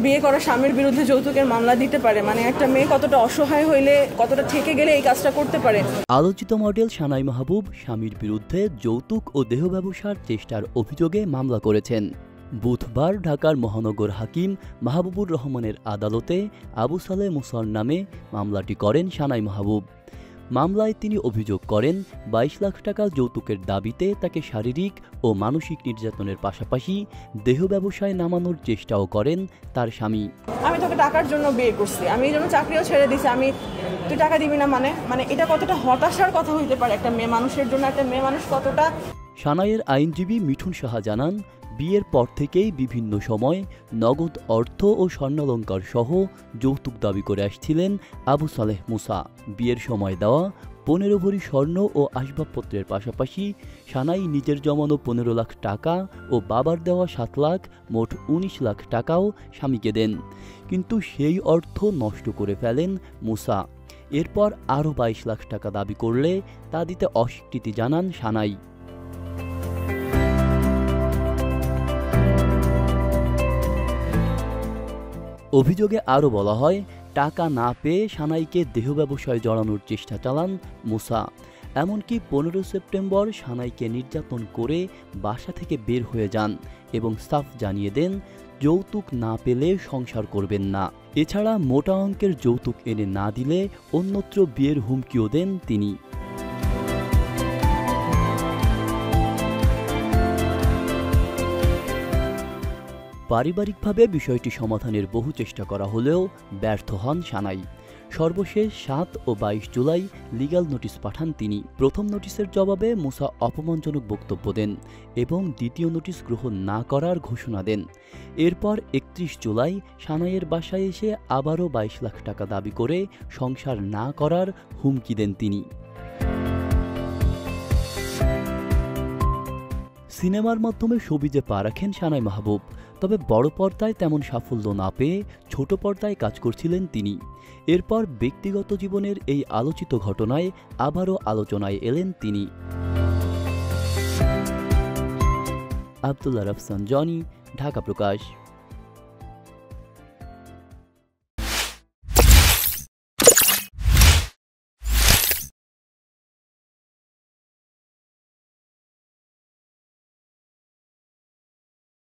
বিয়ে করা স্বামীর বিরুদ্ধে যৌতুকের মামলা দিতে পারে? মানে একটা মেয়ে কতটা অসহায় হইলে, কতটা ঠেকে গেলে এই কাজটা করতে পারে? আলোচিত মডেল সানাই মাহবুব স্বামীর বিরুদ্ধে যৌতুক ও দেহ ব্যবসার চেষ্টার অভিযোগে মামলা করেছেন। বুধবার ঢাকার মহানগর হাকিম মাহবুবুর রহমানের আদালতে আবু সালেহ মুসার নামে মামলাটি করেন সানাই মাহবুব। মামলায় তিনি অভিযোগ করেন 22 লাখ টাকা যৌতুকের দাবিতে তাকে শারীরিক ও মানসিক নির্যাতনের পাশাপাশি দেহ ব্যবসায় নামানোর চেষ্টাও করেন তার স্বামী। আমি তোকে টাকার জন্য বিয়ে করছি, আমি এই জন্য চাকরিও ছেড়ে দিছি, তুই টাকা দিবি না মানে এটা কতটা হতাশার কথা হইতে পারে একটা মেয়ে মানুষের জন্য? একটা মেয়ে মানুষ কতটা। সানাইয়ের আইনজীবী মিঠুন সাহা জানান, বিয়ের পর থেকেই বিভিন্ন সময় নগদ অর্থ ও স্বর্ণালঙ্কার সহ যৌতুক দাবি করে আসছিলেন আবু সালেহ মুসা। বিয়ের সময় দেওয়া 15 ভরি স্বর্ণ ও আসবাবপত্রের পাশাপাশি সানাই নিজের জমানো 15 লাখ টাকা ও বাবার দেওয়া 7 লাখ, মোট 19 লাখ টাকাও স্বামীকে দেন। কিন্তু সেই অর্থ নষ্ট করে ফেলেন মুসা। এরপর আরও 22 লাখ টাকা দাবি করলে তা দিতে অস্বীকৃতি জানান সানাই। অভিযোগে আরও বলা হয়, টাকা না পেয়ে সানাইকে দেহ ব্যবসায় জড়ানোর চেষ্টা চালান মুসা। এমনকি 15 সেপ্টেম্বর সানাইকে নির্যাতন করে বাসা থেকে বের হয়ে যান এবং সাফ জানিয়ে দেন যৌতুক না পেলে সংসার করবেন না। এছাড়া মোটা অঙ্কের যৌতুক এনে না দিলে অন্যত্র বিয়ের হুমকিও দেন তিনি। পারিবারিকভাবে বিষয়টি সমাধানের বহু চেষ্টা করা হলেও ব্যর্থ হন সানাই। সর্বশেষ 7 ও 22 জুলাই লিগ্যাল নোটিশ পাঠান তিনি। প্রথম নোটিশের জবাবে মুসা অপমানজনক বক্তব্য দেন এবং দ্বিতীয় নোটিশ গ্রহণ না করার ঘোষণা দেন। এরপর 31 জুলাই সানাইয়ের বাসায় এসে আবারও 22 লাখ টাকা দাবি করে সংসার না করার হুমকি দেন তিনি। সিনেমার মাধ্যমে শোবিজে পা রাখেন সানাই মাহবুব, তবে বড় পর্দায় তেমন সাফল্য না পেয়ে ছোট পর্দায় কাজ করছিলেন তিনি। এরপর ব্যক্তিগত জীবনের এই আলোচিত ঘটনায় আবারও আলোচনায় এলেন তিনি। আব্দুল্লাহ রাফসান জনি, ঢাকা প্রকাশ।